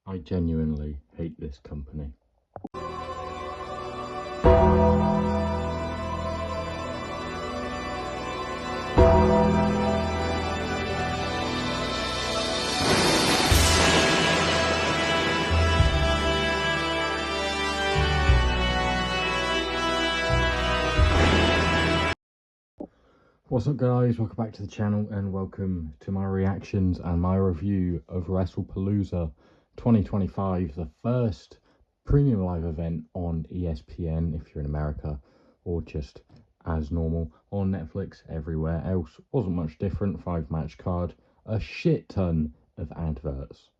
I genuinely hate this company. What's up guys, welcome back to the channel and welcome to my reactions and my review of Wrestlepalooza 2025, the first premium live event on ESPN if you're in America, or just as normal on Netflix everywhere else. Wasn't much different, 5-match card, a shit ton of adverts.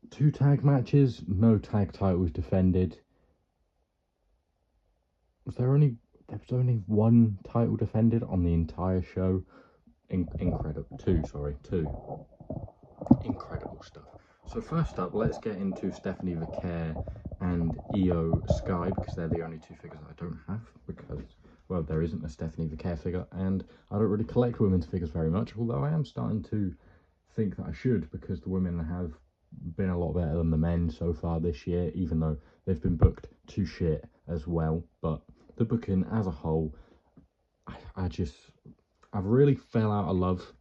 2 tag matches, no tag titles defended. There was only 1 title defended on the entire show. Incredible. 2. Incredible stuff. So first up, let's get into Stephanie Vaquer and Io Sky, because they're the only 2 figures that I don't have, because, well, there isn't a Stephanie Vaquer figure, and I don't really collect women's figures very much, although I am starting to think that I should, because the women have been a lot better than the men so far this year, even though they've been booked to shit as well. But the booking as a whole, I've really fell out of love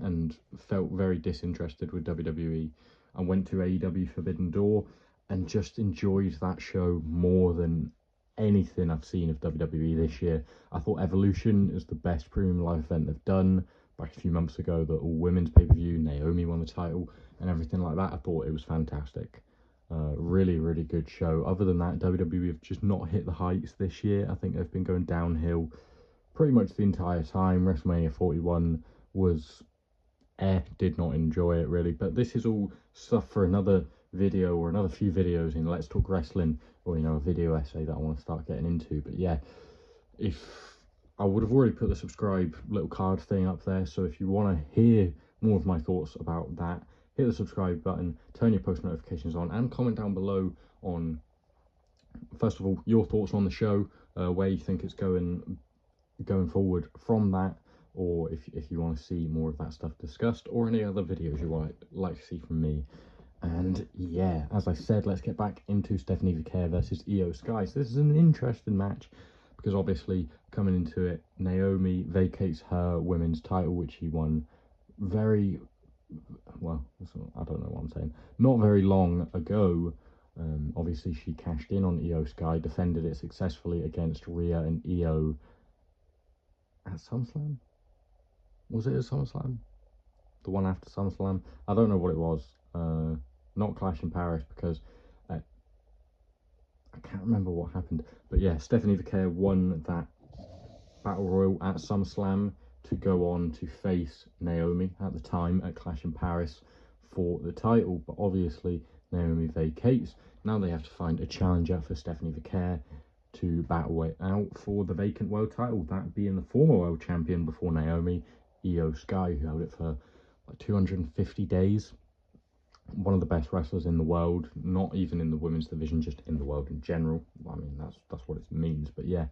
and felt very disinterested with WWE. I went to AEW Forbidden Door and just enjoyed that show more than anything I've seen of WWE this year. I thought Evolution is the best premium live event they've done. Back a few months ago, the all-women's pay-per-view, Naomi won the title and everything like that. I thought it was fantastic. Really good show. Other than that, WWE have just not hit the heights this year. I think they've been going downhill pretty much the entire time. WrestleMania 41 was did not enjoy it really, but this is all stuff for another video or another few videos in Let's Talk Wrestling, or, you know, a video essay that I want to start getting into. But yeah, if I would have already put the subscribe little card thing up there, so if you want to hear more of my thoughts about that, hit the subscribe button, turn your post notifications on, and comment down below on, first of all, your thoughts on the show, where you think it's going forward from that, or if you want to see more of that stuff discussed, or any other videos you want like to see from me. And yeah, as I said, let's get back into Stephanie Vaquer versus Io Sky. So this is an interesting match, because obviously coming into it, Naomi vacates her women's title, which she won very, well, I don't know what I'm saying, not very long ago. Obviously she cashed in on Io Sky, defended it successfully against Rhea and Io at SummerSlam. Was it at SummerSlam? The one after SummerSlam? I don't know what it was. Not Clash in Paris, because I can't remember what happened. But yeah, Stephanie Vaquer won that Battle Royal at SummerSlam to go on to face Naomi at the time at Clash in Paris for the title. But obviously Naomi vacates. Now they have to find a challenger for Stephanie Vaquer to battle it out for the vacant world title, that being the former world champion before Naomi, Io Sky, who held it for like 250 days. One of the best wrestlers in the world, not even in the women's division, just in the world in general. I mean, that's what it means. But yeah,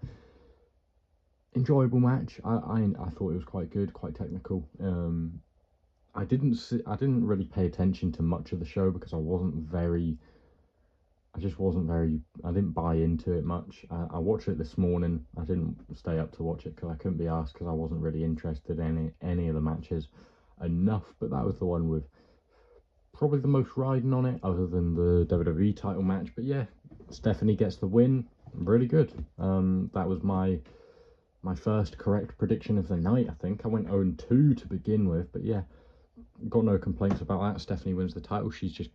enjoyable match. I thought it was quite good, quite technical. I didn't really pay attention to much of the show, because I didn't buy into it much. I watched it this morning. I didn't stay up to watch it because I couldn't be asked, because I wasn't really interested in any of the matches enough. But that was the one with probably the most riding on it, other than the WWE title match. But yeah, Stephanie gets the win. Really good. That was my first correct prediction of the night. I think I went 0-2 to begin with, but yeah, got no complaints about that. Stephanie wins the title. She's just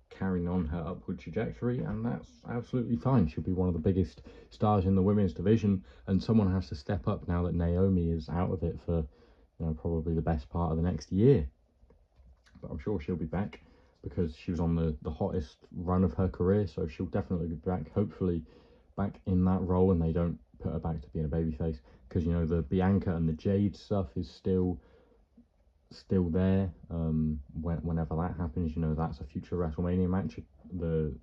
carrying on her upward trajectory, and that's absolutely fine. She'll be one of the biggest stars in the women's division, and someone has to step up now that Naomi is out of it for, you know, probably the best part of the next year. But I'm sure she'll be back, because she was on the hottest run of her career, so she'll definitely be back, hopefully back in that role, and they don't put her back to being a babyface, because, you know, the Bianca and the Jade stuff is still there. Whenever that happens, you know, that's a future WrestleMania match. The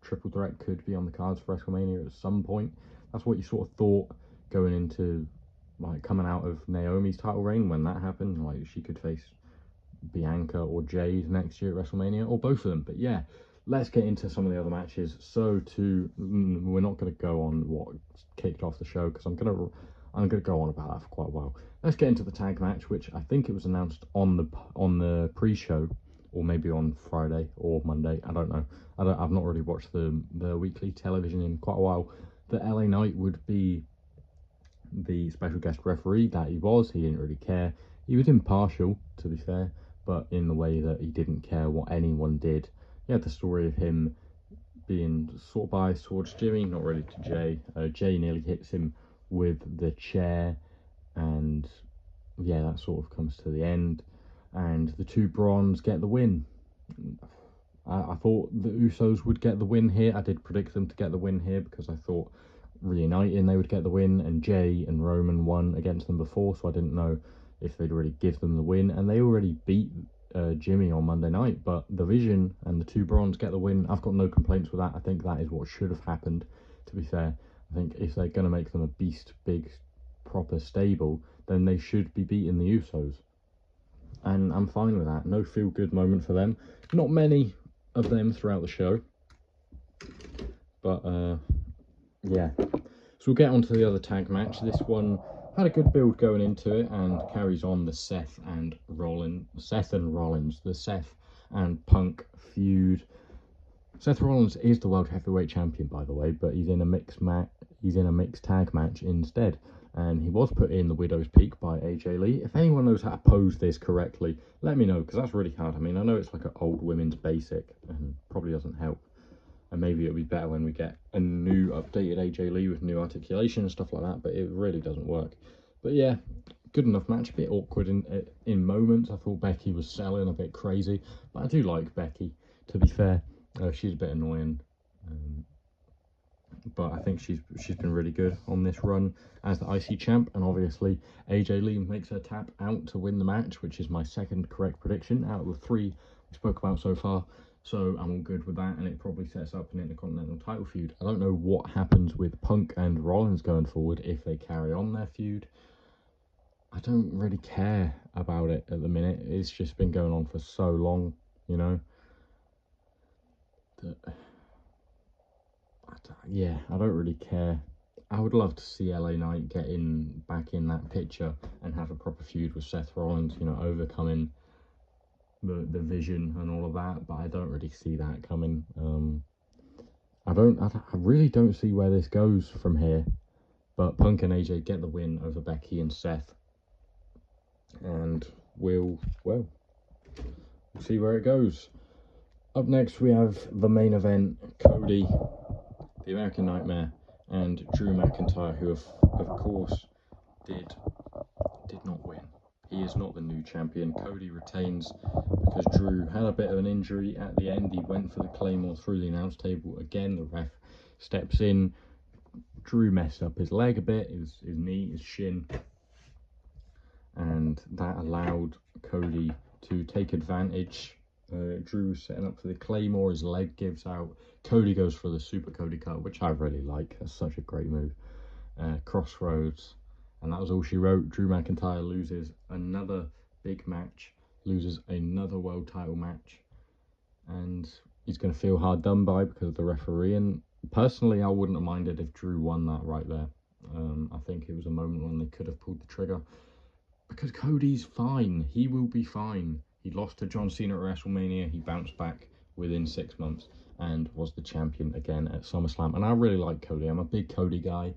triple threat could be on the cards for WrestleMania at some point. That's what you sort of thought going into, like, coming out of Naomi's title reign when that happened. Like, she could face Bianca or Jade next year at WrestleMania, or both of them. But yeah, let's get into some of the other matches. So we're not going to go on what kicked off the show, because I'm gonna go on about that for quite a while. Let's get into the tag match, which I think it was announced on the pre-show, or maybe on Friday or Monday. I don't know. I've not really watched the weekly television in quite a while. That LA Knight would be the special guest referee. That he didn't really care. He was impartial, to be fair, but in the way that he didn't care what anyone did. He had the story of him being sort of biased towards Jimmy, not really to Jay. Jay nearly hits him with the chair, and yeah, that sort of comes to the end, and the two Bronze get the win. I thought the Usos would get the win here. I did predict them to get the win here, because I thought reuniting they would get the win, and Jay and Roman won against them before, so I didn't know if they'd really give them the win, and they already beat Jimmy on Monday night. But the Vision and the two Bronze get the win. I've got no complaints with that. I think that is what should have happened, to be fair. I think if they're going to make them a beast, big, proper stable, then they should be beating the Usos, and I'm fine with that. No feel-good moment for them. Not many of them throughout the show, but yeah. So we'll get on to the other tag match. This one had a good build going into it, and carries on the Seth and Rollins, the Seth and Punk feud. Seth Rollins is the World Heavyweight Champion, by the way, but he's in a mixed tag match instead. And he was put in the Widow's Peak by AJ Lee. If anyone knows how to pose this correctly, let me know, because that's really hard. I mean, I know it's like an old women's basic, and probably doesn't help. And maybe it'll be better when we get a new updated AJ Lee with new articulation and stuff like that, but it really doesn't work. But yeah, good enough match. A bit awkward in moments. I thought Becky was selling a bit crazy, but I do like Becky, to be fair. She's a bit annoying, but I think she's been really good on this run as the IC champ. And obviously AJ Lee makes her tap out to win the match, which is my second correct prediction out of the three we spoke about so far. So I'm all good with that, and it probably sets up an Intercontinental title feud. I don't know what happens with Punk and Rollins going forward, if they carry on their feud. I don't really care about it at the minute. It's just been going on for so long, you know. Yeah, I don't really care. I would love to see LA Knight get back in that picture and have a proper feud with Seth Rollins, you know, overcoming the Vision and all of that, but I don't really see that coming. I really don't see where this goes from here. But Punk and AJ get the win over Becky and Seth, and we'll see where it goes. Up next we have the main event: Cody, the American Nightmare, and Drew McIntyre, who of course did not win. He is not the new champion. Cody retains because Drew had a bit of an injury at the end. He went for the Claymore through the announce table. Again, the ref steps in. Drew messed up his leg a bit, his knee, his shin, and that allowed Cody to take advantage. Drew setting up for the Claymore, his leg gives out. Cody goes for the Super Cody Cut, which I really like. That's such a great move. Crossroads, and that was all she wrote. Drew McIntyre loses another big match, loses another world title match, and he's going to feel hard done by because of the referee. And personally, I wouldn't have minded if Drew won that right there. I think it was a moment when they could have pulled the trigger, because Cody's fine. He will be fine. He lost to John Cena at WrestleMania. He bounced back within 6 months and was the champion again at SummerSlam. And I really like Cody. I'm a big Cody guy.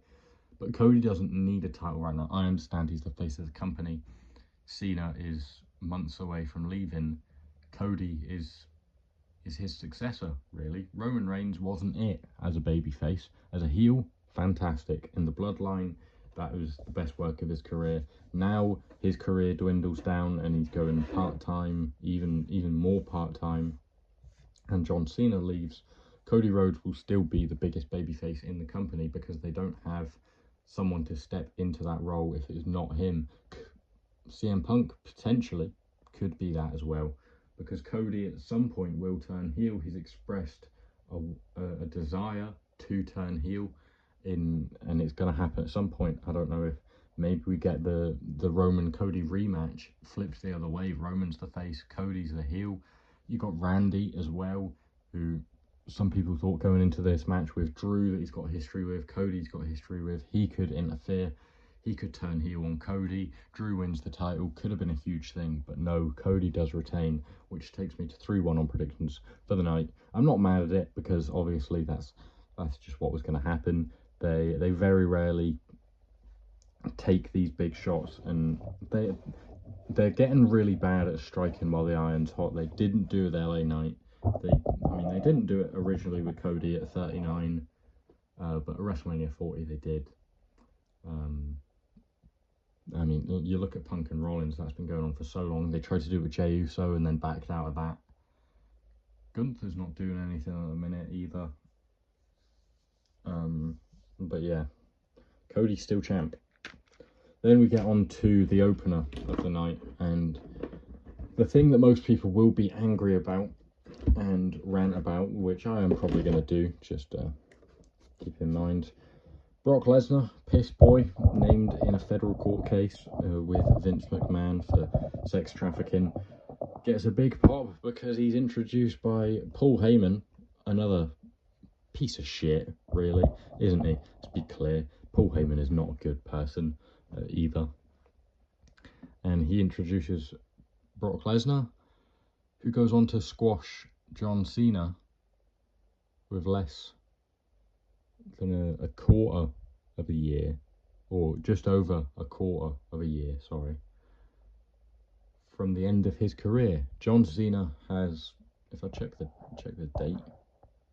But Cody doesn't need a title right now. I understand he's the face of the company. Cena is months away from leaving. Cody is his successor, really. Roman Reigns wasn't it as a babyface. As a heel, fantastic. In the Bloodline, that was the best work of his career. Now his career dwindles down and he's going part-time, even more part-time. And John Cena leaves. Cody Rhodes will still be the biggest babyface in the company because they don't have someone to step into that role if it's not him. CM Punk potentially could be that as well, because Cody at some point will turn heel. He's expressed a desire to turn heel, and it's going to happen at some point. I don't know if Maybe we get the Roman Cody rematch flipped the other way. Roman's the face, Cody's the heel. You got Randy as well, who some people thought going into this match with Drew that he's got history with, Cody's got history with, he could interfere. He could turn heel on Cody. Drew wins the title. Could have been a huge thing, but no, Cody does retain, which takes me to 3-1 on predictions for the night. I'm not mad at it because obviously that's just what was going to happen. They very rarely take these big shots, and they're getting really bad at striking while the iron's hot. They didn't do it LA Knight. They didn't do it originally with Cody at 39, but at WrestleMania 40 they did. I mean, you look at Punk and Rollins, that's been going on for so long. They tried to do it with Jey Uso and then backed out of that. Gunther's not doing anything at the minute either. But yeah, Cody's still champ. Then we get on to the opener of the night, and the thing that most people will be angry about and rant about, which I am probably going to do, just keep in mind. Brock Lesnar, piss boy, named in a federal court case with Vince McMahon for sex trafficking, gets a big pop because he's introduced by Paul Heyman, another piece of shit, really, isn't he? Let's be clear, Paul Heyman is not a good person either. And he introduces Brock Lesnar, who goes on to squash John Cena with less than a quarter of a year, or just over a quarter of a year, sorry, from the end of his career. John Cena has, if I check the date,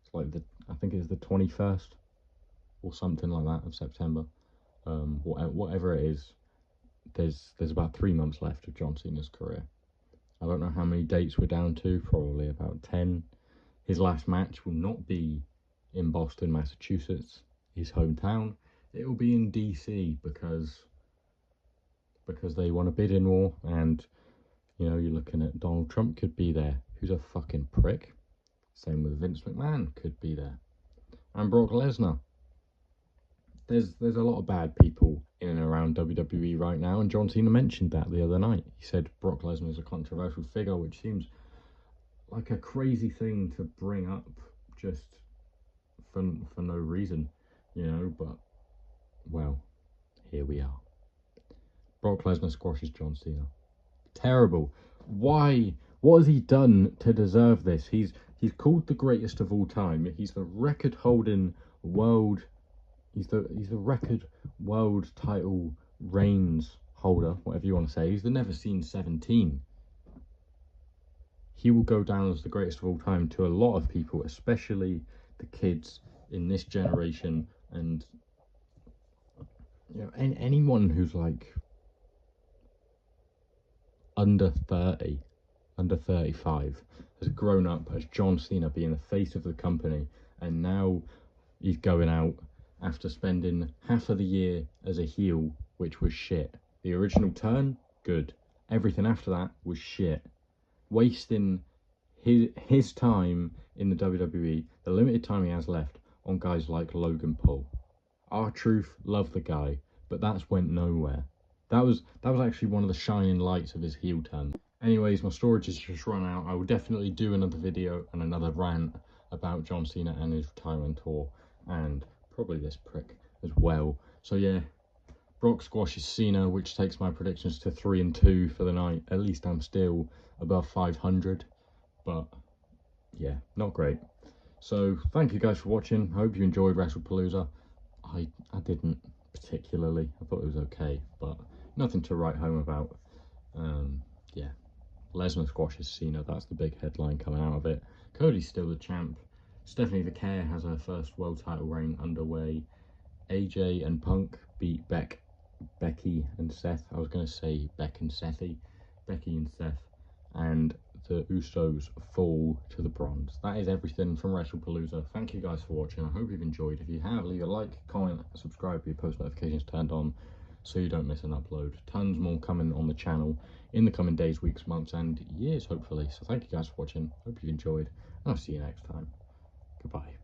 it's like I think it's the 21st or something like that of September. Whatever it is, there's about 3 months left of John Cena's career. I don't know how many dates we're down to, probably about 10. His last match will not be in Boston, Massachusetts, his hometown. It will be in DC because they want a bidding war, and you know, you're looking at Donald Trump could be there, who's a fucking prick. Same with Vince McMahon could be there, and Brock Lesnar. There's a lot of bad people in and around WWE right now, and John Cena mentioned that the other night. He said Brock Lesnar is a controversial figure, which seems like a crazy thing to bring up just for no reason, you know, but, well, here we are. Brock Lesnar squashes John Cena. Terrible. Why? What has he done to deserve this? He's called the greatest of all time. He's the record-holding world... He's the record world title reigns holder, whatever you want to say. He's the never seen 17. He will go down as the greatest of all time to a lot of people, especially the kids in this generation, and you know, anyone who's like under 30, under 35, has grown up as John Cena being the face of the company, and now he's going out after spending half of the year as a heel, which was shit. The original turn, good. Everything after that was shit. Wasting his time in the WWE, the limited time he has left, on guys like Logan Paul. R-Truth, love the guy, but that's went nowhere. That was actually one of the shining lights of his heel turn. Anyways, my storage has just run out. I will definitely do another video and another rant about John Cena and his retirement tour, and probably this prick as well. So yeah, Brock squashes Cena, which takes my predictions to 3-2 for the night. At least I'm still above 500, but yeah, not great. So thank you guys for watching. I hope you enjoyed Wrestlepalooza. I didn't particularly. I thought it was okay, but nothing to write home about. Yeah, Lesnar squashes Cena. That's the big headline coming out of it. Cody's still the champ. Stephanie Vaquer has her first world title reign underway. AJ and Punk beat Becky and Seth. I was going to say Beck and Sethy. Becky and Seth. And the Usos fall to the bronze. That is everything from Wrestlepalooza. Thank you guys for watching. I hope you've enjoyed. If you have, leave a like, comment, subscribe, your post notifications turned on so you don't miss an upload. Tons more coming on the channel in the coming days, weeks, months, and years, hopefully. So thank you guys for watching. Hope you've enjoyed, and I'll see you next time. Goodbye.